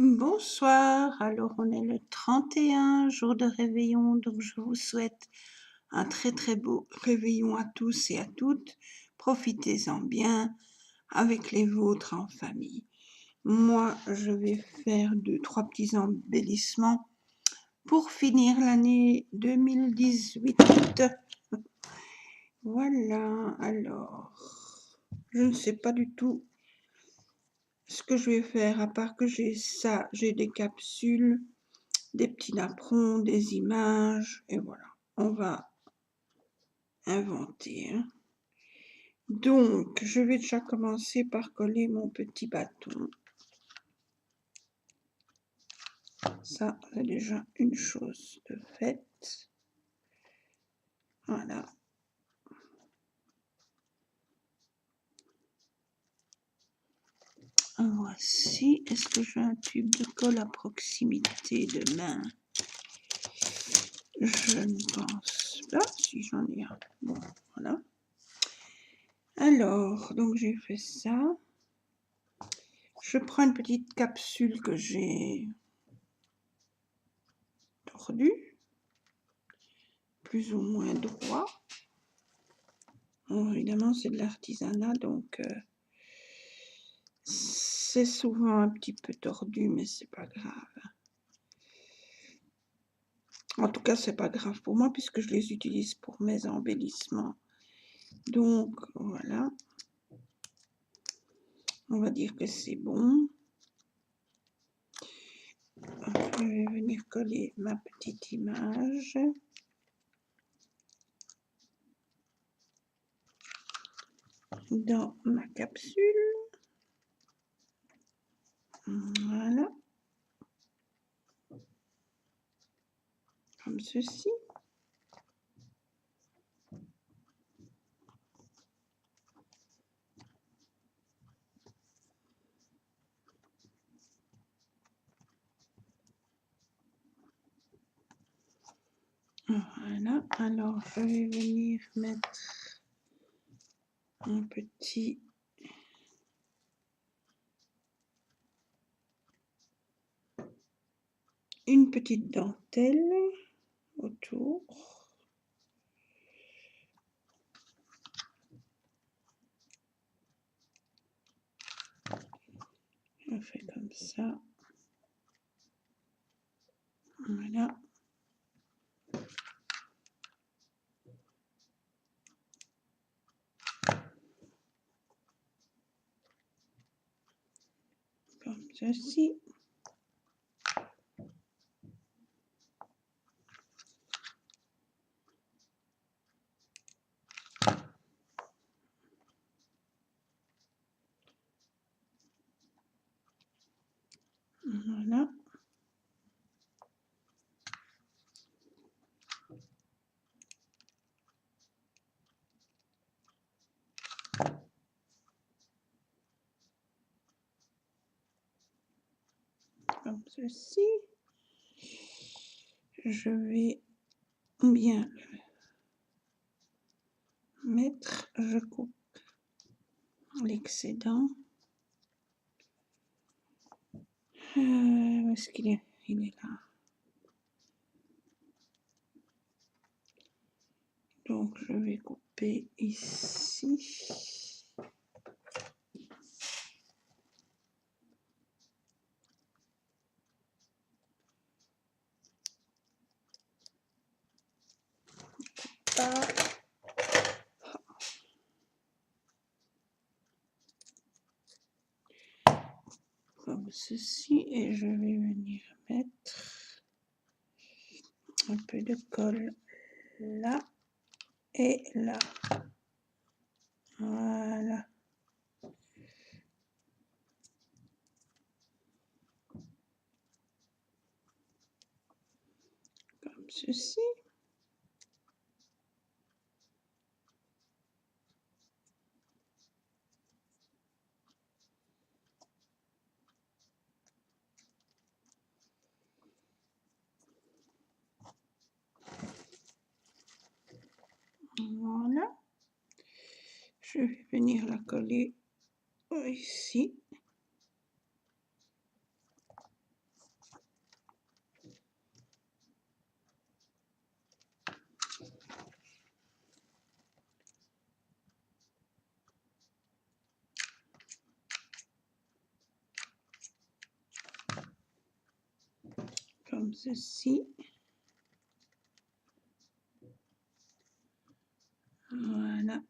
Bonsoir, alors on est le 31 jour de réveillon, donc je vous souhaite un très beau réveillon à tous et à toutes. Profitez-en bien avec les vôtres en famille. Moi, je vais faire 2-3 petits embellissements pour finir l'année 2018. Voilà, alors, je ne sais pas du tout ce que je vais faire, à part que j'ai ça, j'ai des capsules, des petits napperons, des images, et voilà, on va inventer. Hein. Donc, je vais déjà commencer par coller mon petit bâton. Ça, c'est déjà une chose de faite. Voilà. Voici. Est-ce que j'ai un tube de colle à proximité de main? Je ne pense pas, si j'en ai un. Bon, voilà. Alors, donc j'ai fait ça. Je prends une petite capsule que j'ai tordue, plus ou moins droit. Bon, évidemment, c'est de l'artisanat, donc c'est souvent un petit peu tordu, mais c'est pas grave. En tout cas, c'est pas grave pour moi puisque je les utilise pour mes embellissements. Donc voilà, on va dire que c'est bon. Je vais venir coller ma petite image. Dans ma capsule. Voilà. Comme ceci. Voilà, alors je vais venir mettre un petit une petite dentelle autour. On fait comme ça. Voilà. Comme ceci. Voilà. Comme ceci. Je vais bien le mettre. Je coupe l'excédent. Où est-ce qu'il est? Il est là. Donc je vais couper ici. Pas. Comme ceci, et je vais venir mettre un peu de colle là et là. Voilà. Comme ceci. Voilà. Je vais venir la coller ici. comme ceci. Voilà.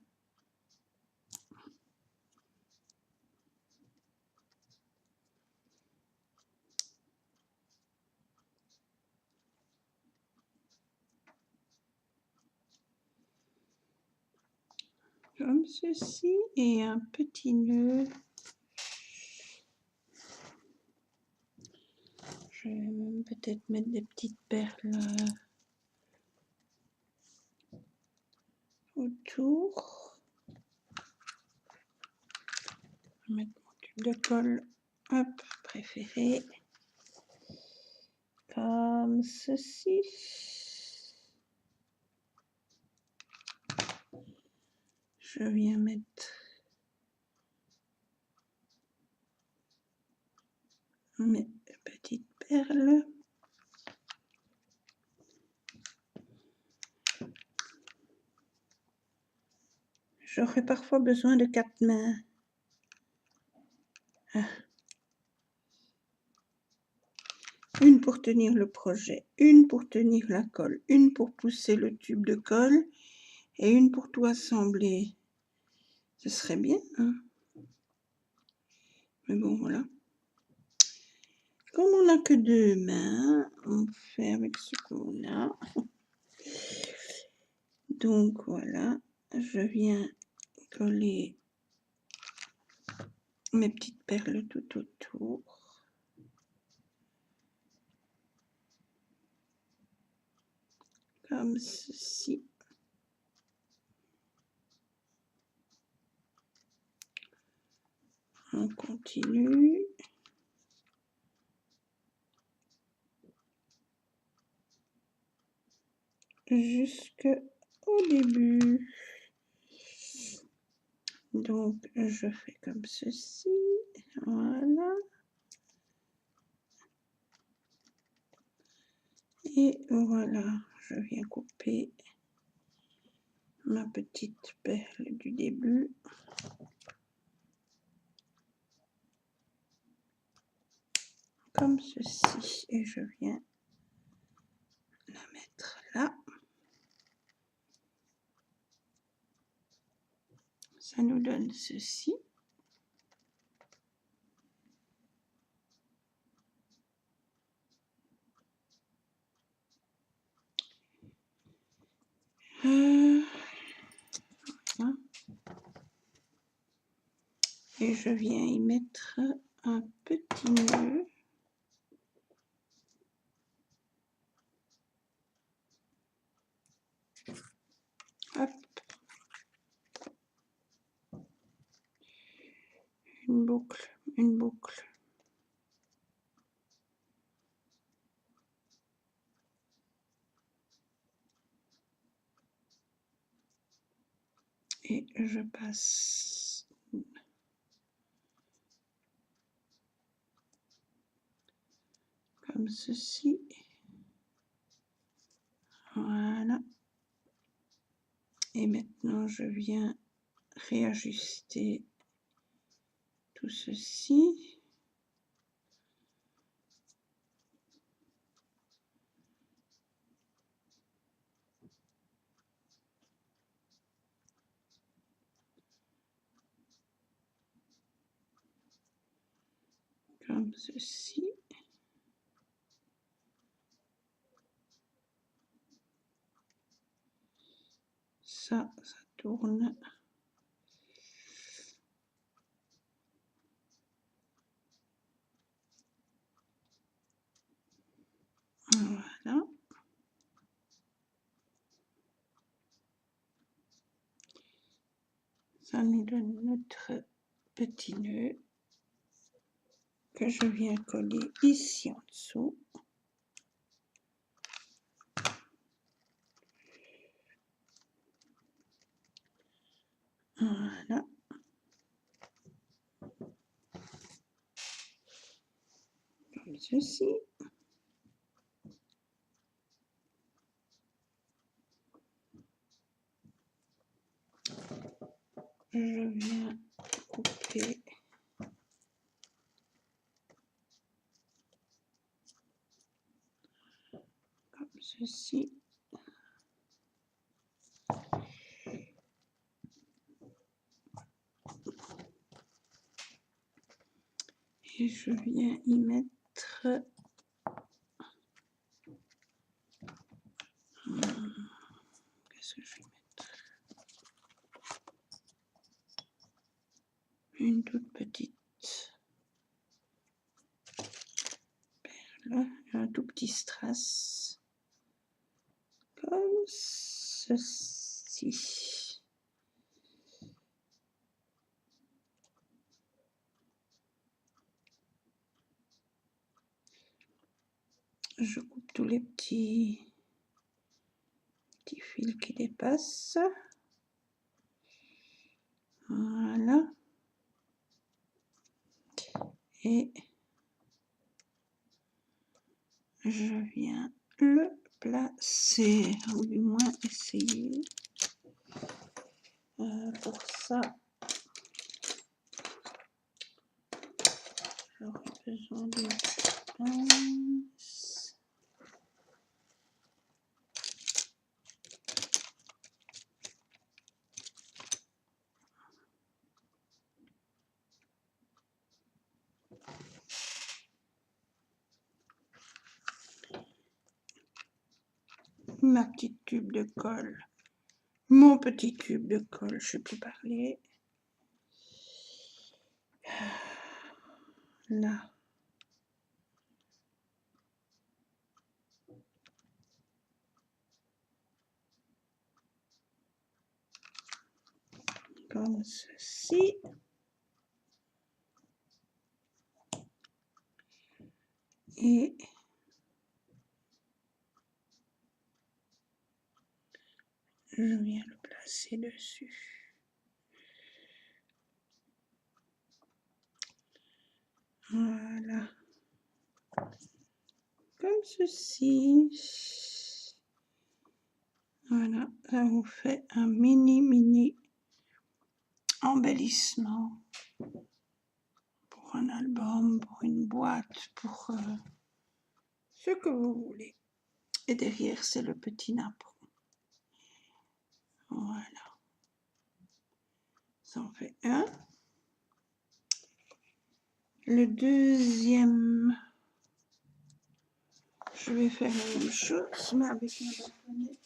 Comme ceci, et un petit nœud. Je vais même peut-être mettre des petites perles autour. Je vais mettre mon tube de colle, hop, préféré, comme ceci. Je viens mettre mes petites perles. J'aurai parfois besoin de 4 mains. Une pour tenir le projet, une pour tenir la colle, une pour pousser le tube de colle et une pour tout assembler. Ce serait bien, hein? Mais bon, voilà. Comme on n'a que 2 mains, on fait avec ce qu'on a. Donc voilà, je viens coller mes petites perles tout autour. Comme ceci. On continue. Jusqu'au début. Donc, je fais comme ceci. Voilà. Et voilà, je viens couper ma petite perle du début. Comme ceci. Et je viens la mettre là. Ça nous donne ceci. Voilà. Et je viens y mettre un petit nœud. Hop. Une boucle, une boucle. Et je passe comme ceci. Voilà. Et maintenant, je viens réajuster tout ceci. Comme ceci. Ça tourne. Voilà. Ça nous donne notre petit nœud que je viens coller ici en dessous. Voilà. Comme ceci. Je viens couper ceci. Et je viens y mettre qu'est-ce que je vais mettre? Une toute petite perle, un tout petit strass, comme ceci. Je coupe tous les petits fils qui dépassent. Voilà. Et je viens le placer, ou du moins essayer. Pour ça, j'aurai besoin d'une pince. Ma petite tube de colle, mon petit tube de colle, je ne sais plus parler. Là. Comme ceci. Et je viens le placer dessus. Voilà. Comme ceci. Voilà, ça vous fait un mini embellissement pour un album, pour une boîte, pour ce que vous voulez. Et derrière, c'est le petit napperon. Voilà. Ça en fait un. Le deuxième, je vais faire la même chose, mais avec un bâtonnet.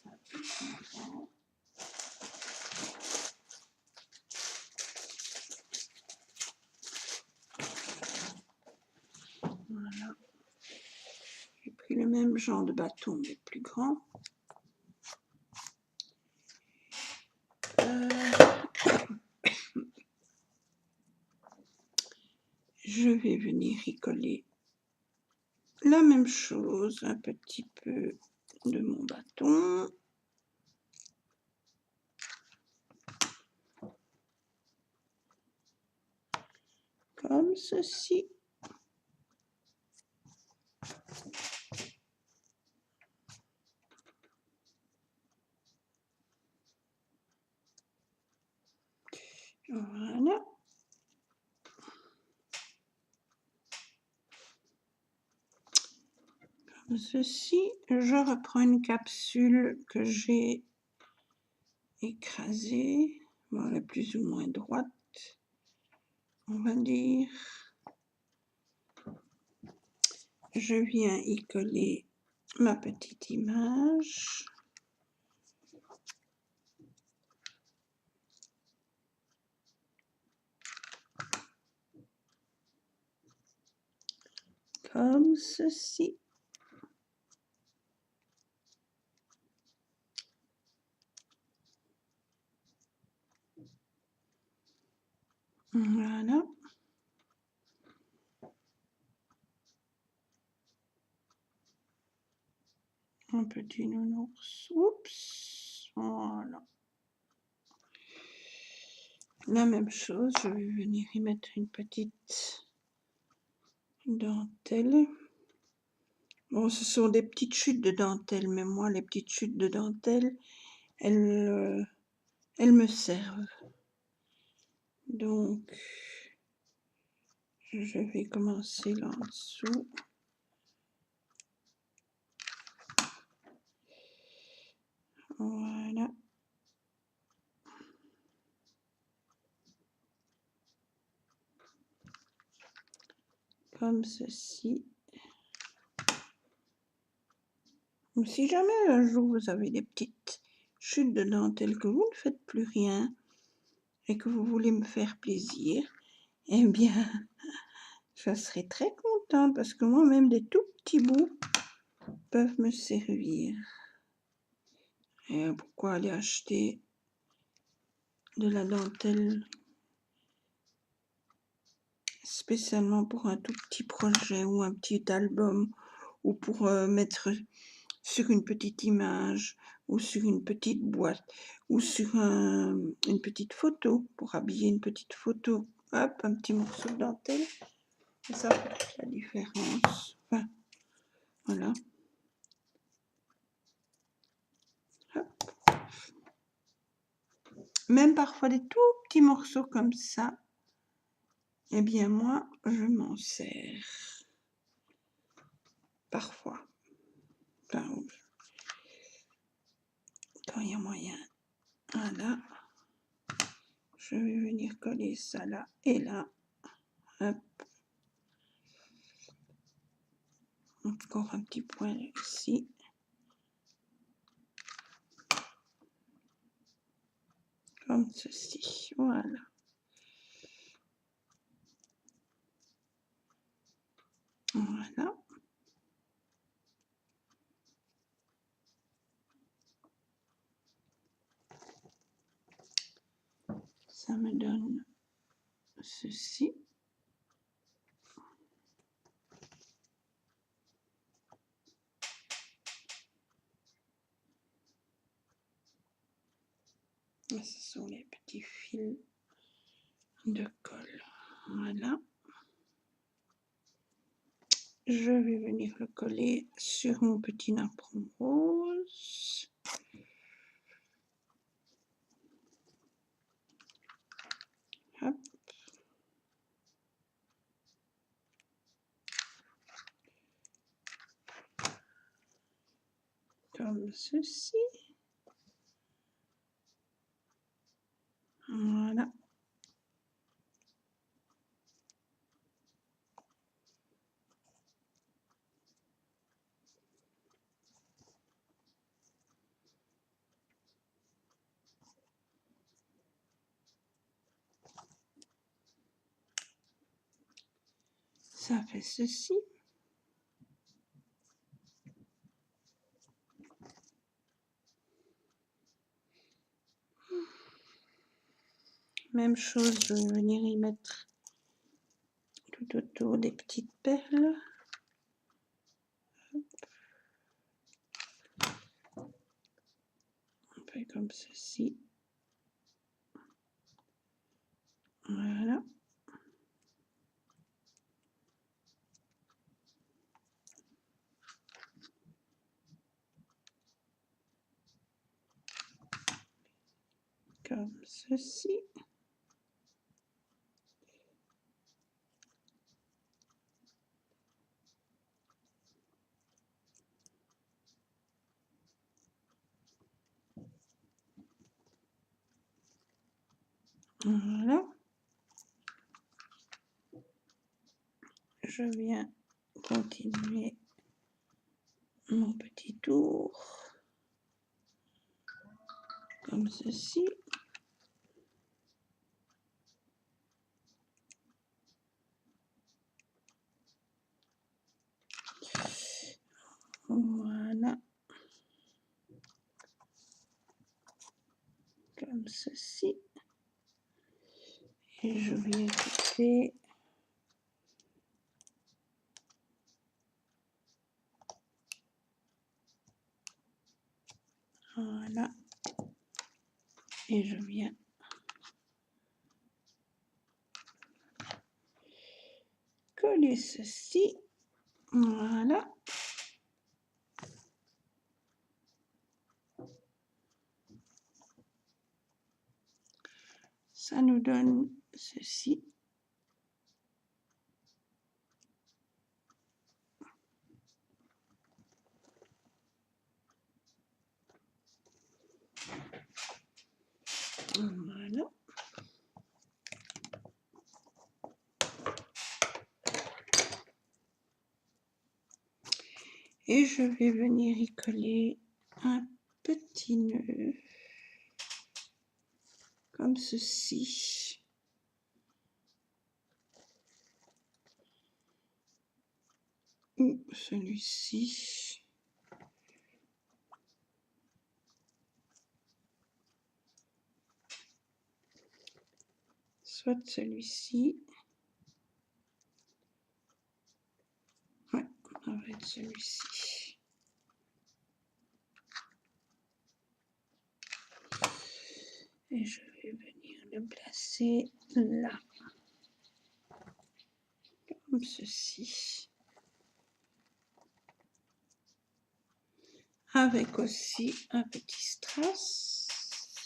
Voilà. J'ai pris le même genre de bâton, mais plus grand. Je vais venir y coller la même chose, un petit peu de mon bâton. Comme ceci. Voilà. Comme ceci, je reprends une capsule que j'ai écrasée, voilà, plus ou moins droite, on va dire. Je viens y coller ma petite image. Comme ceci. Voilà. Un petit nounours. Oups. Voilà. La même chose, je vais venir y mettre une petite dentelle. Bon, ce sont des petites chutes de dentelle, mais moi, les petites chutes de dentelle, elles me servent. Donc, je vais commencer là en dessous. Voilà. Comme ceci. Si jamais un jour vous avez des petites chutes de dentelle, que vous ne faites plus rien et que vous voulez me faire plaisir, eh bien, je serai très contente parce que moi-même des tout petits bouts peuvent me servir. Et pourquoi aller acheter de la dentelle spécialement pour un tout petit projet ou un petit album ou pour mettre sur une petite image ou sur une petite boîte ou sur une petite photo pour habiller une petite photo. Hop, un petit morceau de dentelle et ça fait toute la différence. Enfin, voilà. Hop. Même parfois des tout petits morceaux comme ça, eh bien moi je m'en sers parfois. Enfin, quand il y a moyen. Voilà. Je vais venir coller ça là et là. Hop. Encore un petit point ici. Comme ceci. Voilà. Voilà. Ça me donne ceci. Et ce sont les petits fils de colle. Voilà. Je vais venir le coller sur mon petit napperon rose. Hop. Comme ceci. Voilà. Ça fait ceci. Même chose, je vais venir y mettre tout autour des petites perles. Un peu comme ceci. Voilà. Comme ceci. Voilà. Je viens continuer mon petit tour comme ceci. Voilà. Comme ceci. Et je viens couper. Voilà. Et je viens coller ceci. Voilà. Ça nous donne ceci. Et je vais venir y coller un petit nœud comme ceci. Ou celui-ci. Soit celui-ci. Ouais, ça va être celui-ci. Et je vais venir le placer là. Comme ceci. Avec aussi un petit strass.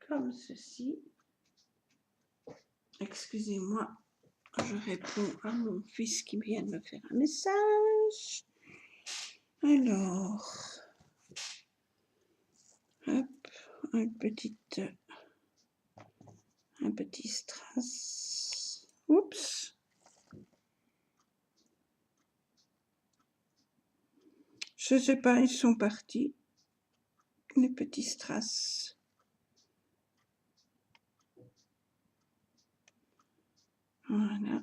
Comme ceci. Excusez-moi, je réponds à mon fils qui vient de me faire un message. Alors, hop, un petit strass. Oups. Je sais pas, ils sont partis. Les petits strass. Voilà.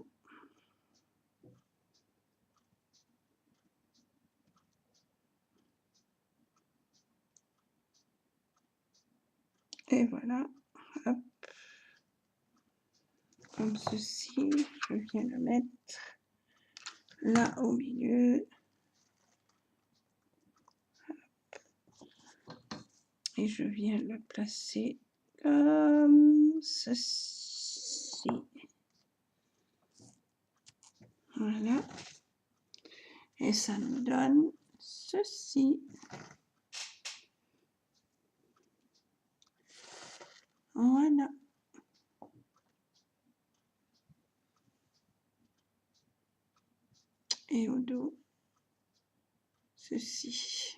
Et voilà. Hop. Comme ceci. Je viens le mettre là au milieu. Et je viens le placer comme ceci. Voilà. Et ça nous donne ceci. Voilà. Et au dos, ceci.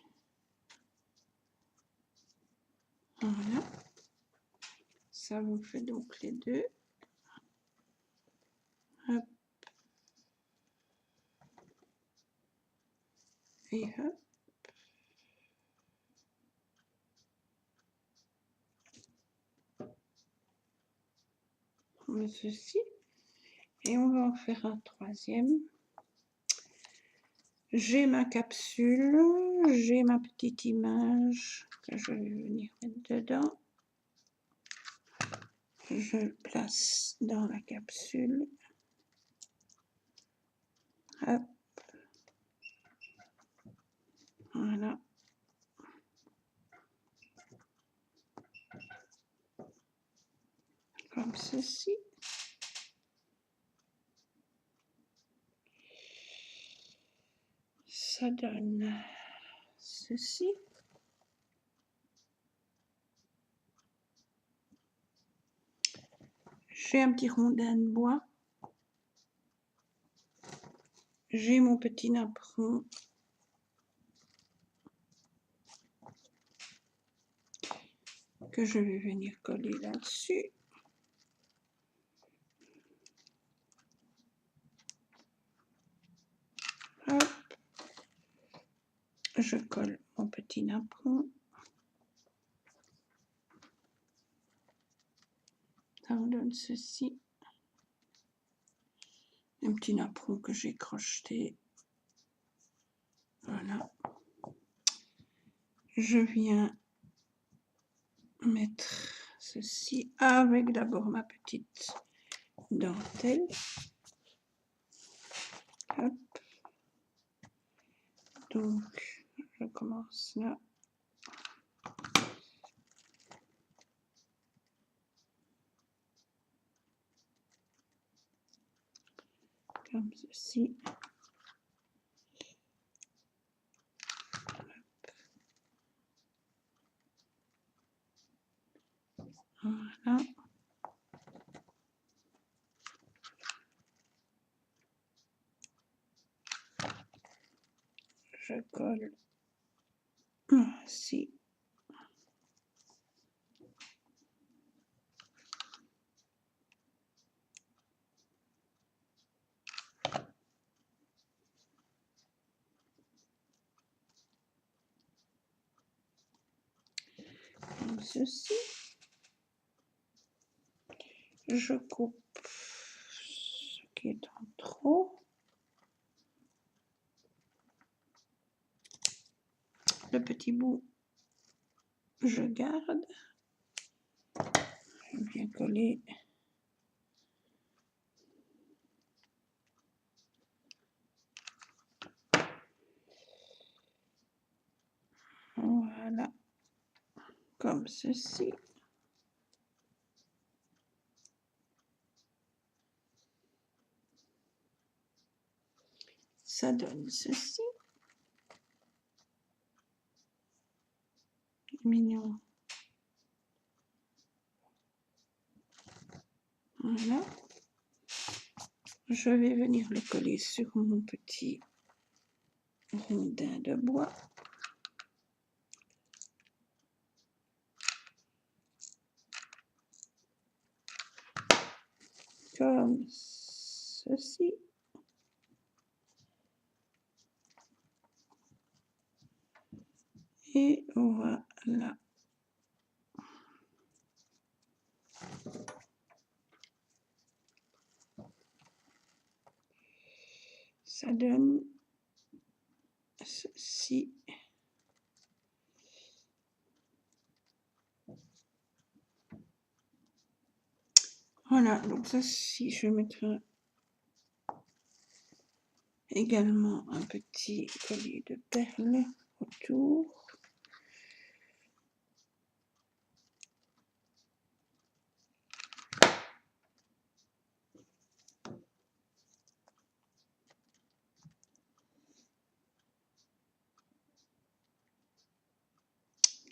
Voilà. Ça vous fait donc les deux. Hop. Et hop. On met ceci. Et on va en faire un troisième. J'ai ma capsule, j'ai ma petite image que je vais venir mettre dedans. Je le place dans la capsule. Hop. Voilà. Comme ceci. Ça donne ceci. J'ai un petit rondin de bois. J'ai mon petit napperon. Que je vais venir coller là-dessus. Hop. Je colle mon petit napperon. Ça me donne ceci. Un petit napperon que j'ai crocheté. Voilà. Je viens mettre ceci avec d'abord ma petite dentelle. Hop. Donc, je commence là. Comme ceci. Voilà. je colle ainsi. Comme ceci. Je coupe ce qui est en trop. Le petit bout, je garde. Je viens coller. Voilà. Comme ceci. Ça donne ceci. Mignon. Voilà. Je vais venir le coller sur mon petit rondin de bois. Comme ceci. Et voilà. Ça donne ceci. Voilà, donc ceci, je mettrai également un petit collier de perles autour.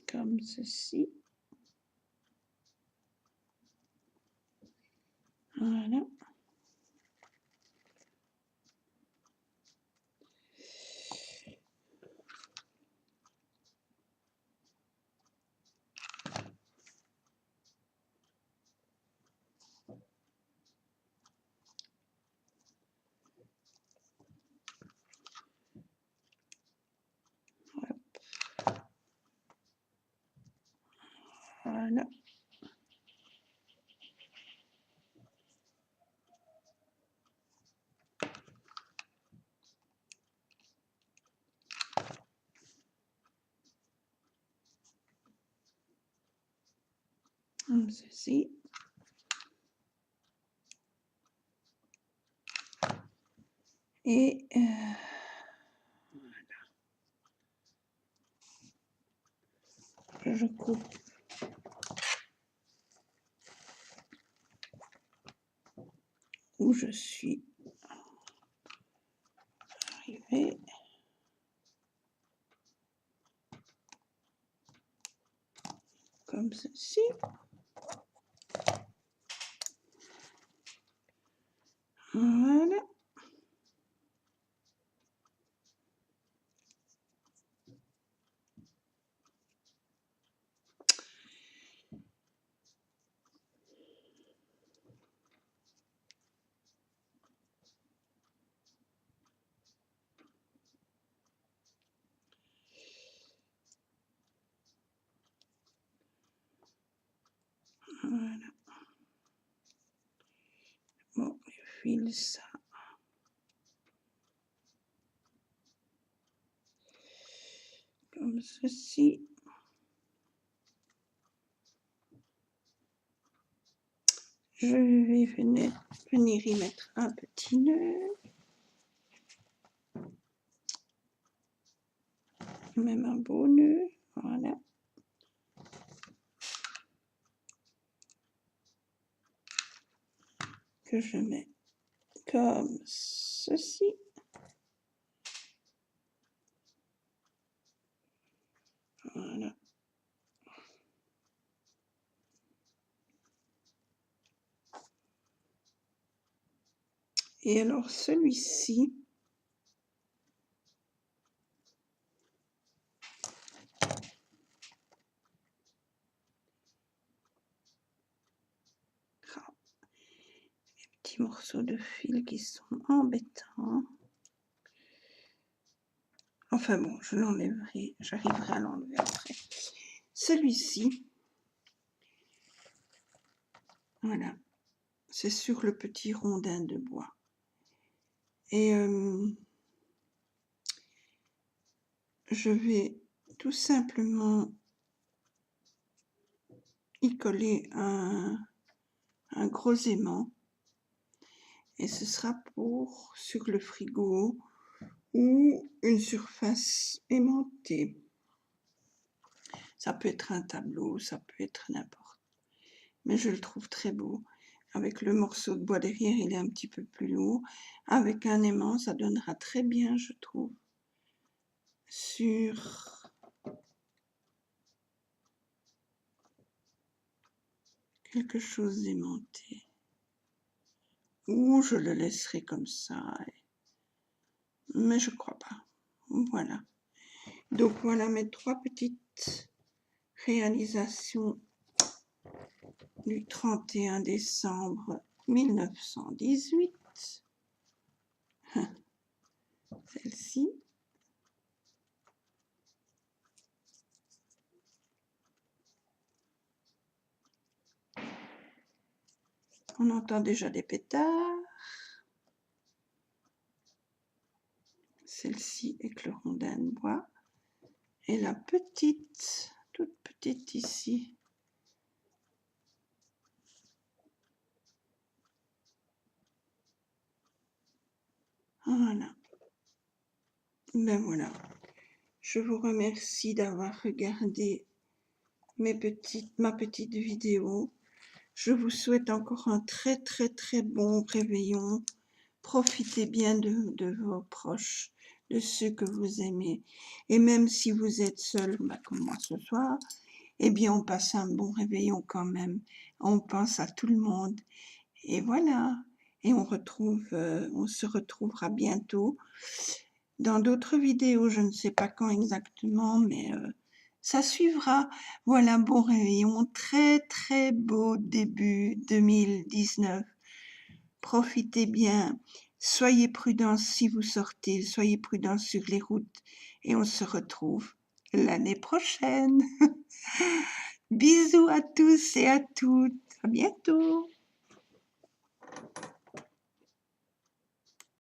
Comme ceci. Voilà. Voilà. Comme ceci. Et je coupe où je suis arrivée. Comme ceci. Voilà. Voilà. Bon, je file ça. Comme ceci. Je vais venir y mettre un petit nœud. Même un beau nœud. Voilà. Que je mets comme ceci. Voilà. Et alors celui-ci, petits morceaux de fil qui sont embêtants. Enfin bon, je l'enlèverai, j'arriverai à l'enlever après. Celui-ci, voilà, c'est sur le petit rondin de bois. Et je vais tout simplement y coller un gros aimant. Et ce sera pour sur le frigo ou une surface aimantée. Ça peut être un tableau, ça peut être n'importe. Mais je le trouve très beau. Avec le morceau de bois derrière, il est un petit peu plus lourd. Avec un aimant, ça donnera très bien, je trouve, sur quelque chose d'aimanté. Ou je le laisserai comme ça. Mais je crois pas. Voilà. Donc voilà mes 3 petites réalisations du 31 décembre 1918. Celle-ci. On entend déjà des pétards. Celle-ci avec le rondin de bois. Et la petite, toute petite ici. Voilà. Ben voilà. Je vous remercie d'avoir regardé ma petite vidéo. Je vous souhaite encore un très bon réveillon. Profitez bien de vos proches, de ceux que vous aimez. Et même si vous êtes seul, comme moi ce soir, eh bien on passe un bon réveillon quand même. On pense à tout le monde. Et voilà. Et on se retrouvera bientôt dans d'autres vidéos. Je ne sais pas quand exactement, mais ça suivra. Voilà, bon réveillon. Très beau début 2019. Profitez bien. Soyez prudents si vous sortez. Soyez prudents sur les routes. Et on se retrouve l'année prochaine. Bisous à tous et à toutes. À bientôt.